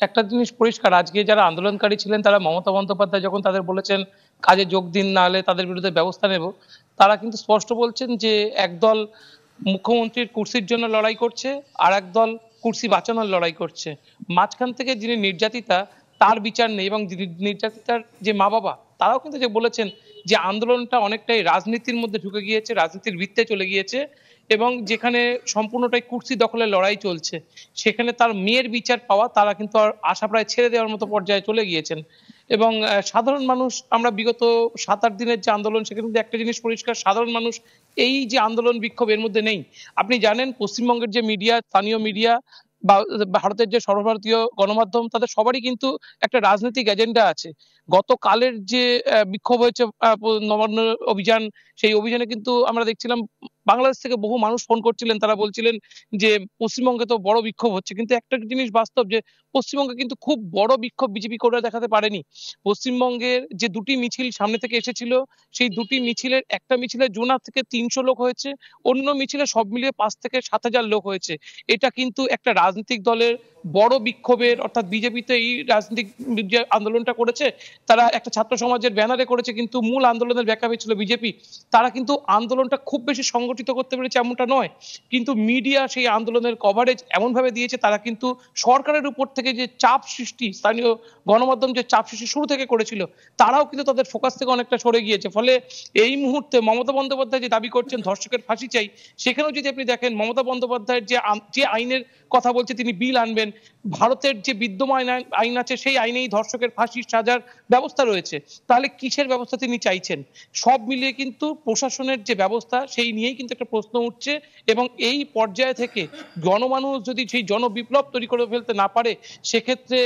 একটা জিনিস পরিষ্কার, আজকে যারা আন্দোলনকারী ছিলেন তারা মমতা বন্দ্যোপাধ্যায় যখন তাদের বলেছেন কাজে যোগ দিন, না হলে তাদের বিরুদ্ধে ব্যবস্থা নেব, তারা কিন্তু স্পষ্ট বলছেন যে একদল মুখ্যমন্ত্রীর কুর্সির জন্য লড়াই করছে, আর একদল কুর্সি বাঁচানোর লড়াই করছে। মাঝখান থেকে যিনি নির্যাতিতা তার বিচার নেই, এবং নির্যাতিতার যে মা বাবা তারাও কিন্তু যে বলেছেন যে আন্দোলনটা অনেকটাই রাজনীতির মধ্যে ঢুকে গিয়েছে, রাজনীতির বৃত্তে চলে গিয়েছে, এবং যেখানে সম্পূর্ণটাই কুর্সি দখলের লড়াই চলছে, সেখানে তার মেয়ের বিচার পাওয়া তারা কিন্তু আর আশা প্রায় ছেড়ে দেওয়ার মতো পর্যায়ে চলে গিয়েছেন। এবং সাধারণ মানুষ, আমরা বিগত ৭-৮ দিনের যে আন্দোলন, সেখানে কিন্তু একটা জিনিস পরিষ্কার, সাধারণ মানুষ এই যে আন্দোলন বিক্ষোভ এর মধ্যে নেই। আপনি জানেন পশ্চিমবঙ্গের যে মিডিয়া, স্থানীয় মিডিয়া বা ভারতের যে সর্বভারতীয় গণমাধ্যম, তাদের সবারই কিন্তু একটা রাজনৈতিক এজেন্ডা আছে। গতকালের যে বিক্ষোভ হয়েছে, নবান্ন অভিযান, সেই অভিযানে কিন্তু আমরা দেখছিলাম বাংলাদেশ থেকে বহু মানুষ ফোন করছিলেন। তারা বলছিলেন যে পশ্চিমবঙ্গে তো বড় বিক্ষোভ হচ্ছে। কিন্তু একটা জিনিস বাস্তব, যে পশ্চিমবঙ্গে কিন্তু খুব বড় বিক্ষোভ বিজেপি করে দেখাতে পারেনি। পশ্চিমবঙ্গের যে ২ টি মিছিল সামনে থেকে এসেছিল, সেই ২ টি মিছিলের একটা মিছিলে জুনা থেকে ৩০০ লোক হয়েছে, অন্য মিছিলে সব মিলিয়ে ৫ থেকে ৭,০০০ লোক হয়েছে। এটা কিন্তু একটা রাজনৈতিক দলের বড় বিক্ষোভের, অর্থাৎ বিজেপি তো এই রাজনৈতিক যে আন্দোলনটা করেছে, তারা একটা ছাত্র সমাজের ব্যানারে করেছে, কিন্তু মূল আন্দোলনের ব্যাকআপে ছিল বিজেপি। তারা কিন্তু আন্দোলনটা খুব বেশি সংগঠিত করতে পেরেছে এমনটা নয়। কিন্তু মিডিয়া সেই আন্দোলনের কভারেজ এমনভাবে দিয়েছে, তারা কিন্তু সরকারের উপর থেকে যে চাপ সৃষ্টি, স্থানীয় গণমাধ্যম যে চাপ সৃষ্টি শুরু থেকে করেছিল, তারাও কিন্তু তাদের ফোকাস থেকে অনেকটা সরে গিয়েছে। ফলে এই মুহূর্তে মমতা বন্দ্যোপাধ্যায় যে দাবি করছেন ধর্ষকের ফাঁসি চাই, সেখানেও যদি আপনি দেখেন মমতা বন্দ্যোপাধ্যায়ের যে আইনের কথা বলছে, তিনি বিল আনবেন, ভারতের যে বিদ্যমান আইন আছে সেই আইনেই ধর্ষকের ফাঁসির সাজার ব্যবস্থা রয়েছে। তাহলে কিসের ব্যবস্থা তিনি চাইছেন? সব মিলিয়ে কিন্তু প্রশাসনের যে ব্যবস্থা, সেই নিয়েই কিন্তু একটা প্রশ্ন উঠছে, এবং এই পর্যায়ে থেকে জনমানুষ যদি সেই জনবিপ্লব তৈরি করে ফেলতে না পারে, সেক্ষেত্রে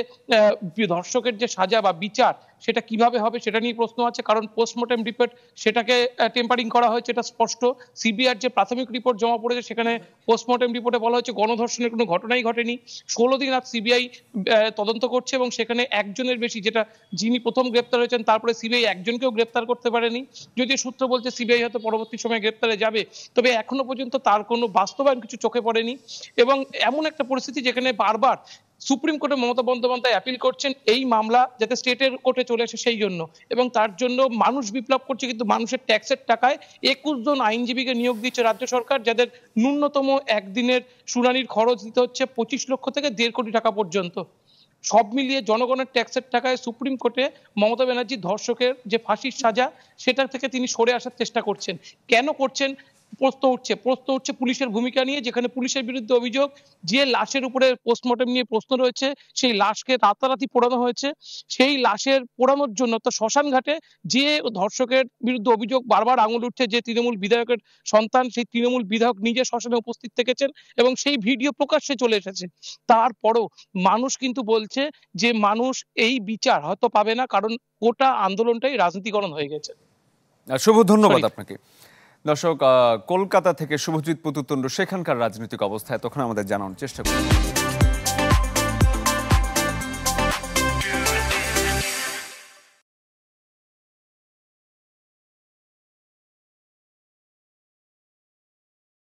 ধর্ষকের যে সাজা বা বিচার, সেটা কিভাবে হবে সেটা নিয়ে প্রশ্ন আছে। কারণ পোস্টমর্টেম রিপোর্ট, সেটাকে টেম্পারিং করা হয়েছে, এটা স্পষ্ট। সিবিআইর যে প্রাথমিক রিপোর্ট জমা পড়েছে, সেখানে পোস্টমর্টেম রিপোর্টে বলা হয়েছে গণধর্ষণের কোনো ঘটনাই ঘটেনি। ১৬ দিন আজ সিবিআই তদন্ত করছে, এবং সেখানে একজনের বেশি, যেটা যিনি প্রথম গ্রেপ্তার হয়েছেন তারপরে সিবিআই একজনকেও গ্রেপ্তার করতে পারেনি। যদিও সূত্র বলছে সিবিআই হয়তো পরবর্তী সময়ে গ্রেপ্তারে যাবে, তবে এখনো পর্যন্ত তার কোনো বাস্তবায়ন কিছু চোখে পড়েনি। এবং এমন একটা পরিস্থিতি যেখানে বারবার সুপ্রিম কোর্টে মমতা বন্দ্যোপাধ্যায় অ্যাপিল করছেন এই মামলা যাতে স্টেটের কোর্টে চলে আসে সেই জন্য, এবং তার জন্য মানুষ বিপ্লব করছে। কিন্তু মানুষের ট্যাক্সের টাকায় ২১ জন আইনজীবীকে নিয়োগ দিচ্ছে রাজ্য সরকার, যাদের ন্যূনতম একদিনের শুনানির খরচ দিতে হচ্ছে ২৫ লক্ষ থেকে ১.৫ কোটি টাকা পর্যন্ত। সব মিলিয়ে জনগণের ট্যাক্সের টাকায় সুপ্রিম কোর্টে মমতা ব্যানার্জি ধর্ষকের যে ফাঁসির সাজা, সেটা থেকে তিনি সরে আসার চেষ্টা করছেন। কেন করছেন? প্রশ্ন উঠছে পুলিশের ভূমিকা নিয়ে, যেখানে পুলিশের বিরুদ্ধে অভিযোগ, যে লাশের উপরে পোস্টমর্টেম নিয়ে প্রশ্ন রয়েছে, সেই লাশকে রাতারাতি পোড়ানো হয়েছে। সেই লাশের পোড়ানোর জন্য তো শ্মশান ঘাটে যে ধর্ষকের বিরুদ্ধে অভিযোগ, বারবার আঙুল উঠছে যে তৃণমূল বিধায়কের সন্তান, সেই তৃণমূল বিধায়ক নিজে শ্মশানে উপস্থিত থেকেছেন, এবং সেই ভিডিও প্রকাশ্যে চলে এসেছে। তারপরও মানুষ কিন্তু বলছে যে মানুষ এই বিচার হয়তো পাবে না, কারণ গোটা আন্দোলনটাই রাজনীতিকরণ হয়ে গেছে। শুভ, ধন্যবাদ আপনাকে। দর্শক, কলকাতা থেকে শুভজিৎ পুতুতুণ্ড সেখানকার রাজনৈতিক অবস্থা তখন আমাদের জানানোর চেষ্টা করি।